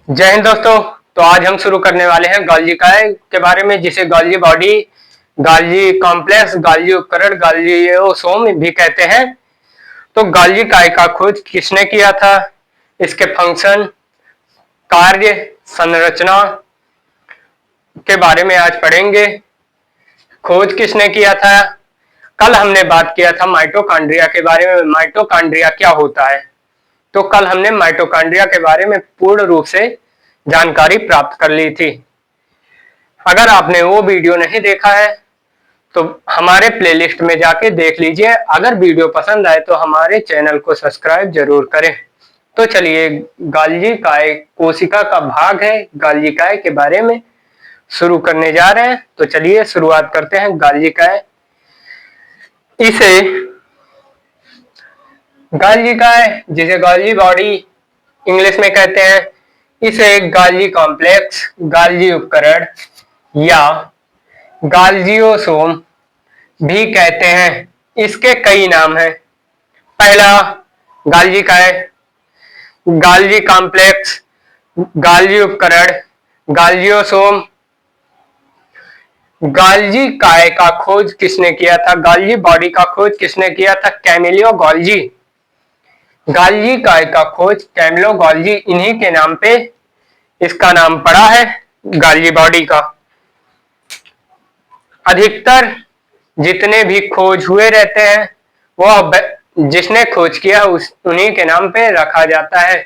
जय हिंद दोस्तों। तो आज हम शुरू करने वाले हैं गोल्गी काय के बारे में, जिसे Golgi body, Golgi complex, Golgi उपकरण, गोल्गियोसोम भी कहते हैं। तो गोल्गी काय का खोज किसने किया था, इसके फंक्शन, कार्य, संरचना के बारे में आज पढ़ेंगे। खोज किसने किया था? कल हमने बात किया था माइटोकॉन्ड्रिया के बारे में। माइटोकॉन्ड्रिया क्या होता है? तो कल हमने माइटोकॉन्ड्रिया के बारे में पूर्ण रूप से जानकारी प्राप्त कर ली थी। अगर आपने वो वीडियो नहीं देखा है तो हमारे प्लेलिस्ट में जाके देख लीजिए। अगर वीडियो पसंद आए तो हमारे चैनल को सब्सक्राइब जरूर करें। तो चलिए, गोल्गी काय कोशिका का भाग है, गोल्गी काय के बारे में शुरू करने जा रहे हैं। तो चलिए शुरुआत करते हैं गोल्गी काय। इसे गोल्गी काय, जिसे गोल्गी बॉडी इंग्लिश में कहते हैं, इसे गोल्गी कॉम्प्लेक्स, गोल्गी उपकरण या गोल्गियोसोम भी कहते हैं। इसके कई नाम हैं। पहला गोल्गी काय, गोल्गी कॉम्प्लेक्स, गोल्गी उपकरण, गोल्गियोसोम। गोल्गी काय का खोज किसने किया था? गोल्गी बॉडी का खोज किसने किया था? Camillo Golgi. गोल्गी काय का खोज कैमिलो गोल्गी, इन्हीं के नाम पे इसका नाम पड़ा है, गोल्गी बॉडी का। अधिकतर जितने भी खोज हुए रहते हैं वो जिसने खोज किया उन्हीं के नाम पे रखा जाता है।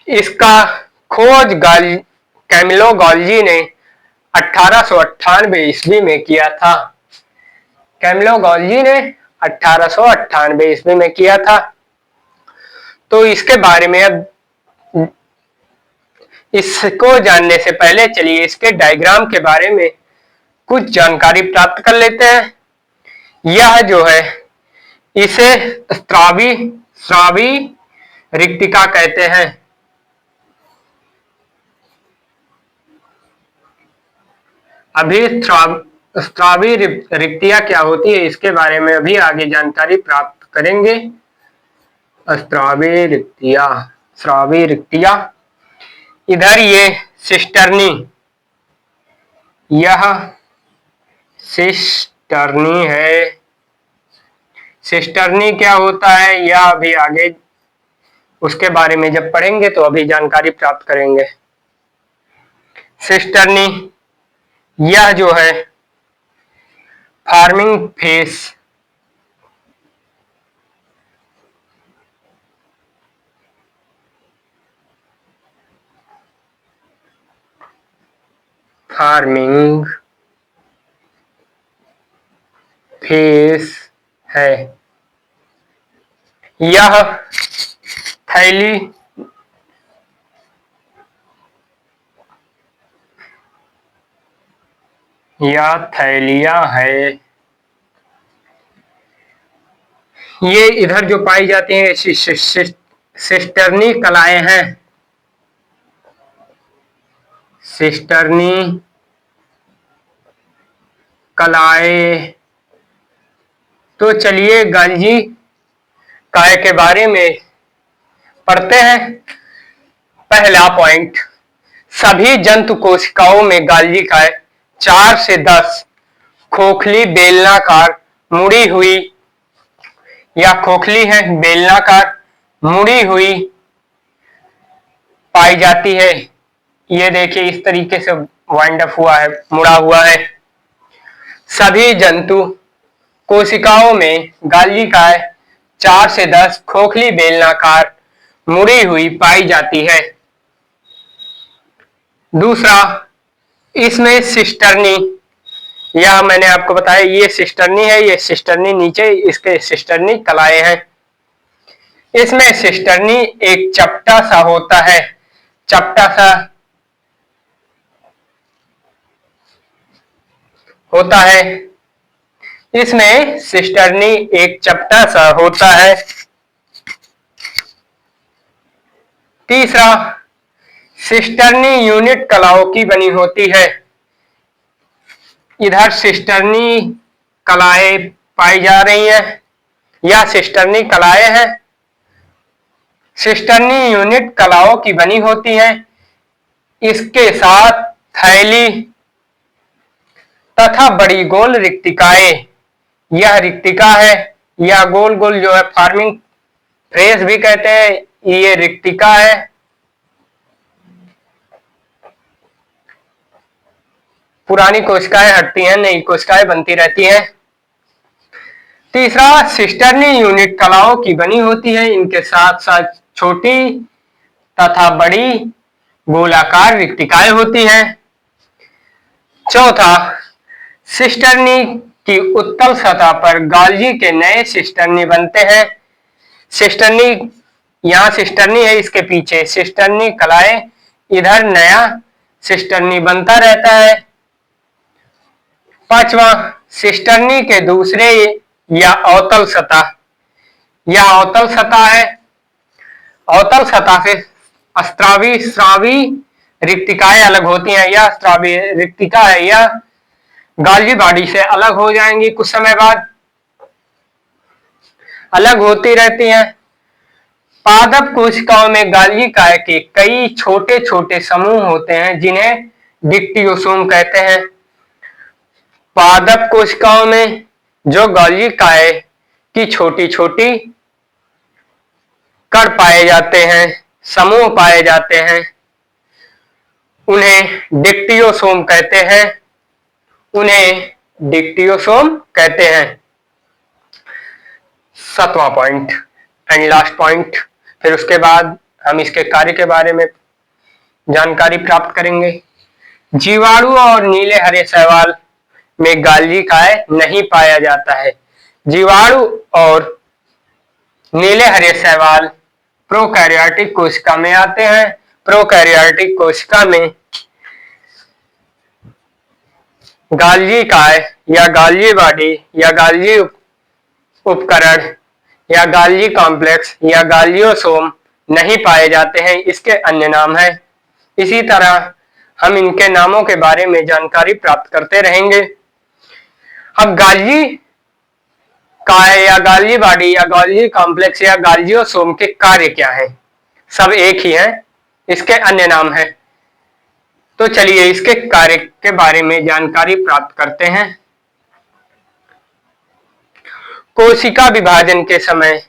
इसका खोज कैमिलो गोल्गी ने 1898 ईस्वी में किया था। कैमिलो गोल्गी ने 1898 ईस्वी में किया था। तो इसके बारे में अब इसको जानने से पहले चलिए इसके डायग्राम के बारे में कुछ जानकारी प्राप्त कर लेते हैं। यह जो है इसे स्रावी रिक्तिका कहते हैं। अभी स्रावी रिक्तिया क्या होती है इसके बारे में अभी आगे जानकारी प्राप्त करेंगे। स्रावी रिक्तिया, इधर ये सिस्टर्नी, यह सिस्टर्नी है। सिस्टर्नी क्या होता है यह अभी आगे उसके बारे में जब पढ़ेंगे तो अभी जानकारी प्राप्त करेंगे। सिस्टर्नी, यह जो है फार्मिंग फेस, फार्मिंग फेस है। यह थैली या थैलिया है। ये इधर जो पाई जाती हैं सिस्टर्नी कलाएं हैं। सिस्टर्नी कलाएं। तो चलिए गोल्गी काय के बारे में पढ़ते हैं। पहला पॉइंट, सभी जंतु कोशिकाओं में गोल्गी काय 4 से 10 खोखली बेलनाकार मुड़ी हुई या खोखली है बेलनाकार मुड़ी हुई पाई जाती है। ये देखिए इस तरीके से वाइंड अप हुआ है, मुड़ा हुआ है। सभी जंतु कोशिकाओं में गोल्गी काय 4 से 10 खोखली बेलनाकार मुड़ी हुई पाई जाती है। दूसरा, इसमें सिस्टर्नी, यह मैंने आपको बताया ये सिस्टर्नी है, ये सिस्टर्नी नीचे इसके सिस्टर्नी कलाएं हैं। इसमें सिस्टर्नी एक चपटा सा होता है, चपटा सा होता है। इसमें सिस्टर्नी एक चपटा सा होता है। तीसरा, सिस्टर्नी यूनिट कलाओं की बनी होती है। इधर सिस्टर्नी कलाएं पाई जा रही हैं या सिस्टर्नी कलाएं हैं। सिस्टर्नी यूनिट कलाओं की बनी होती हैं। इसके साथ थैली तथा बड़ी गोल रिक्तिकाएं, यह रिक्तिका है, यह गोल गोल जो है फार्मिंग फ्रेस भी कहते हैं, ये रिक्तिका है। पुरानी कोशिकाएं हटती हैं, नई कोशिकाएं बनती रहती हैं। तीसरा, सिस्टर्नी यूनिट कलाओं की बनी होती है। इनके साथ साथ छोटी तथा बड़ी गोलाकार रिक्तिकाएं होती हैं। चौथा, सिस्टर्नी की उत्तल सतह पर गाल्जी के नए सिस्टर्नी बनते हैं। सिस्टर्नी, यहाँ सिस्टर्नी है, इसके पीछे सिस्टर्नी कलाएं, इधर नया सिस्टर्नी बनता रहता है। पांचवा, सिस्टर्नी के दूसरे या अवतल सतह, यह अवतल सतह है। अवतल सतह से स्रावी स्रावी रिक्तिकाएं अलग होती हैं। यह स्रावी रिक्तिका है, यह गाल्जी बॉडी से अलग हो जाएंगी, कुछ समय बाद अलग होती रहती हैं। पादप कोशिकाओं में गाल्जी काय के कई छोटे छोटे समूह होते हैं जिन्हें डिक्टियोसोम कहते हैं। पादप कोशिकाओं में जो गाल्जी काय की छोटी छोटी कण पाए जाते हैं, समूह पाए जाते हैं, उन्हें डिक्टियोसोम कहते हैं। उन्हें डिक्टियोसोम कहते हैं। सातवां पॉइंट एंड लास्ट पॉइंट, फिर उसके बाद हम इसके कार्य के बारे में जानकारी प्राप्त करेंगे। जीवाणु और नीले हरे शैवाल में गाल्जी काय नहीं पाया जाता है। जीवाणु और नीले हरे शैवाल प्रोकैरियोटिक कोशिका में आते हैं। प्रोकैरियोटिक कोशिका में गाल्जी काय या गाल्जी बॉडी या गाल्जी उपकरण या गाल्जी कॉम्प्लेक्स या गाल्जियोसोम नहीं पाए जाते हैं, इसके अन्य नाम हैं। इसी तरह हम इनके नामों के बारे में जानकारी प्राप्त करते रहेंगे। अब गाल्जी काय या गाल्जी बॉडी या गाल्जी कॉम्प्लेक्स या गाल्जियोसोम के कार्य क्या हैं? सब एक ही हैं, इसके अन्य नाम हैं। तो चलिए इसके कार्य के बारे में जानकारी प्राप्त करते हैं। कोशिका विभाजन के समय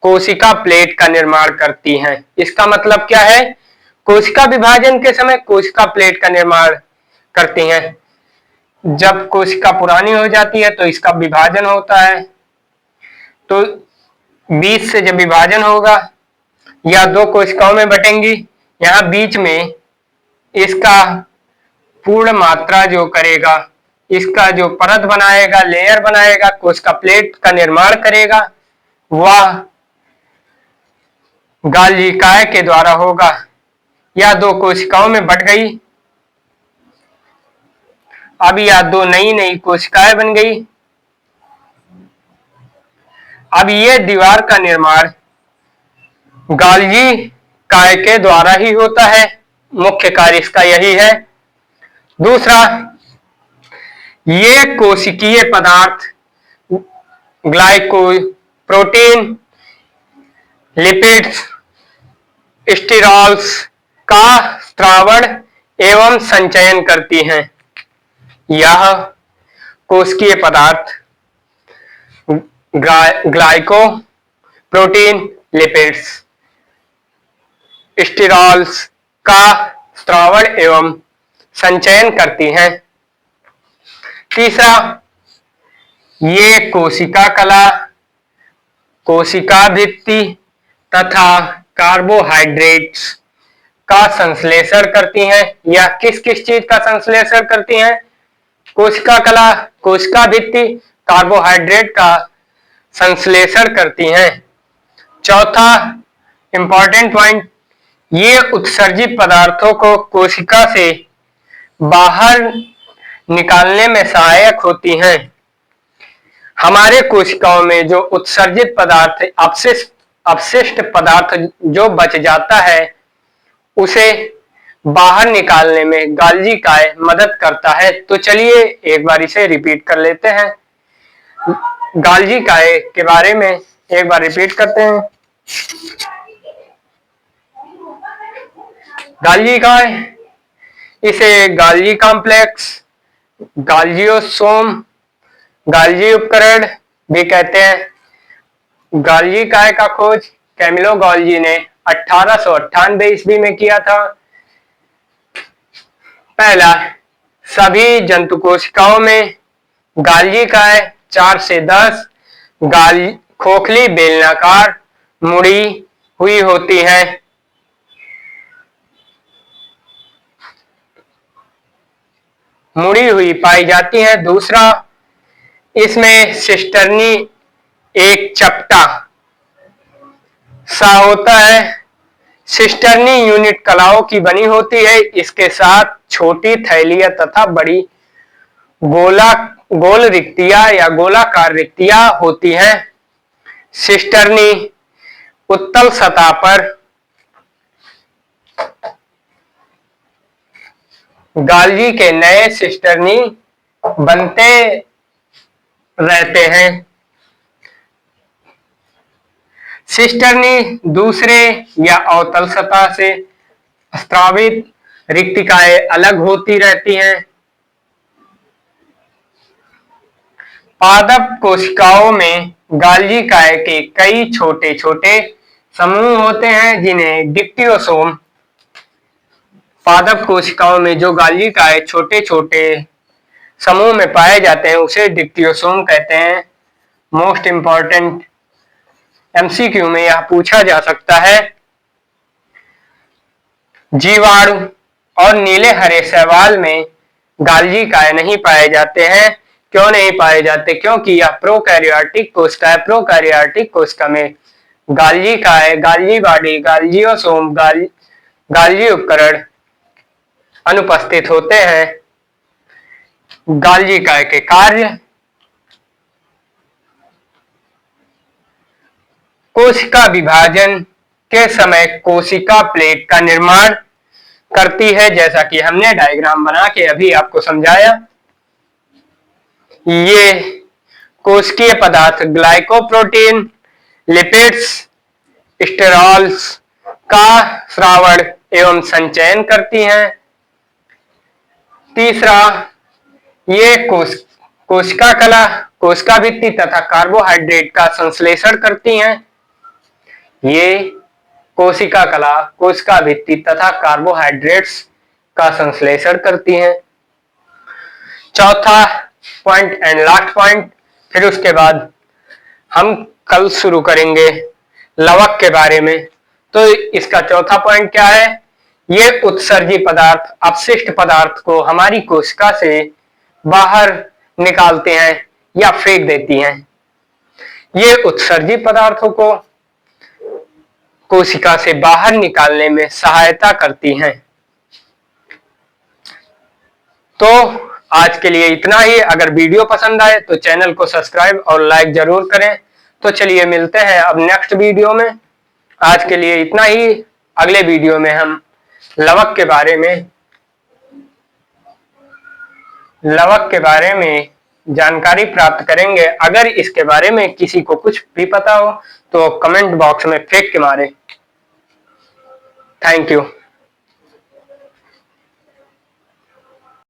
कोशिका प्लेट का निर्माण करती हैं। इसका मतलब क्या है? कोशिका विभाजन के समय कोशिका प्लेट का निर्माण करती हैं। जब कोशिका पुरानी हो जाती है तो इसका विभाजन होता है, तो बीच से जब विभाजन होगा या दो कोशिकाओं में बटेंगी, यहाँ बीच में इसका पूर्ण मात्रा जो करेगा, इसका जो परत बनाएगा, लेयर बनाएगा, कोशिका प्लेट का निर्माण करेगा, वह गाल्जी काय के द्वारा होगा। यह दो कोशिकाओं में बट गई, अब यह दो नई नई कोशिकाएं बन गई। अब ये दीवार का निर्माण गाल्जी काय के द्वारा ही होता है, मुख्य कार्य इसका यही है। दूसरा, ये कोशिकीय पदार्थ ग्लाइको प्रोटीन, लिपिड्स, स्टीरॉल्स का स्त्रावण एवं संचयन करती हैं। यह कोशिकीय पदार्थ ग्लाइको प्रोटीन, लिपिड्स, स्टीरॉल्स का स्त्रावण एवं संचयन करती हैं। तीसरा, ये कोशिका कला, कोशिका भित्ति तथा कार्बोहाइड्रेट्स का संश्लेषण करती हैं। यह किस किस चीज का संश्लेषण करती हैं? कोशिका कला, कोशिका भित्ति, कार्बोहाइड्रेट का संश्लेषण करती हैं। चौथा इंपॉर्टेंट पॉइंट, ये उत्सर्जित पदार्थों को कोशिका से बाहर निकालने में सहायक होती हैं। हमारे कोशिकाओं में जो उत्सर्जित पदार्थ, अपशिष्ट पदार्थ जो बच जाता है, उसे बाहर निकालने में गाल्जी काय मदद करता है। तो चलिए एक बार इसे रिपीट कर लेते हैं। गाल्जी काय के बारे में एक बार रिपीट करते हैं। गाल्जी काय, इसे गाल्जी कॉम्प्लेक्स, गाल्जियोसोम, गाल्जी उपकरण भी कहते हैं। गाल्जी काय का खोज कैमिलो गाल्जी ने 1898 ईस्वी में किया था। पहला, सभी जंतु कोशिकाओं में गाल्जी काय 4 से 10 खोखली बेलनाकार मुड़ी हुई होती है। मुड़ी हुई पाई जाती है। दूसरा, इसमें सिस्टर्नी एक चपटा सा होता है। सिस्टर्नी यूनिट कलाओं की बनी होती है। इसके साथ छोटी थैलियां तथा बड़ी गोल रिक्तियां या गोलाकार रिक्तियां होती हैं। सिस्टर्नी उत्तल सतह पर गाल्जी के नए सिस्टर्नी बनते रहते हैं। सिस्टर्नी दूसरे या अवतल सतह से स्रावित रिक्तिकाएं अलग होती रहती हैं। पादप कोशिकाओं में गाल्जी काय के कई छोटे छोटे समूह होते हैं जिन्हें डिक्टियोसोम। पादप कोशिकाओं में जो गाल्जी काय छोटे छोटे समूह में पाए जाते हैं उसे डिक्टियोसोम कहते हैं। मोस्ट इंपॉर्टेंट एमसीक्यू में यह पूछा जा सकता है, जीवाणु और नीले हरे शैवाल में गाल्जी काय नहीं पाए जाते हैं। क्यों नहीं पाए जाते? क्योंकि यह प्रोकैरियोटिक कोशिका है। प्रोकैरियोटिक कोशिका में गाल्जी काय, गाल्जी बॉडी, गाल्जियोसोम, गाल्जी उपकरण अनुपस्थित होते हैं। गाल्जी काय के कार्य, कोशिका विभाजन के समय कोशिका प्लेट का निर्माण करती है, जैसा कि हमने डायग्राम बना के अभी आपको समझाया। ये कोशिकीय पदार्थ ग्लाइकोप्रोटीन, लिपिड्स, स्टेरॉल्स का श्रावण एवं संचयन करती हैं। तीसरा, ये कोशिका कला, कोशिका भित्ति तथा कार्बोहाइड्रेट का संश्लेषण करती हैं। ये कोशिका कला, कोशिका भित्ति तथा कार्बोहाइड्रेट्स का संश्लेषण करती हैं। चौथा पॉइंट एंड लास्ट पॉइंट, फिर उसके बाद हम कल शुरू करेंगे लवक के बारे में। तो इसका चौथा पॉइंट क्या है? ये उत्सर्जी पदार्थ, अपशिष्ट पदार्थ को हमारी कोशिका से बाहर निकालते हैं या फेंक देती हैं। ये उत्सर्जी पदार्थों को कोशिका से बाहर निकालने में सहायता करती हैं। तो आज के लिए इतना ही। अगर वीडियो पसंद आए तो चैनल को सब्सक्राइब और लाइक जरूर करें। तो चलिए मिलते हैं अब नेक्स्ट वीडियो में। आज के लिए इतना ही। अगले वीडियो में हम लवक के बारे में जानकारी प्राप्त करेंगे। अगर इसके बारे में किसी को कुछ भी पता हो तो कमेंट बॉक्स में फेंक के मारे। Thank you.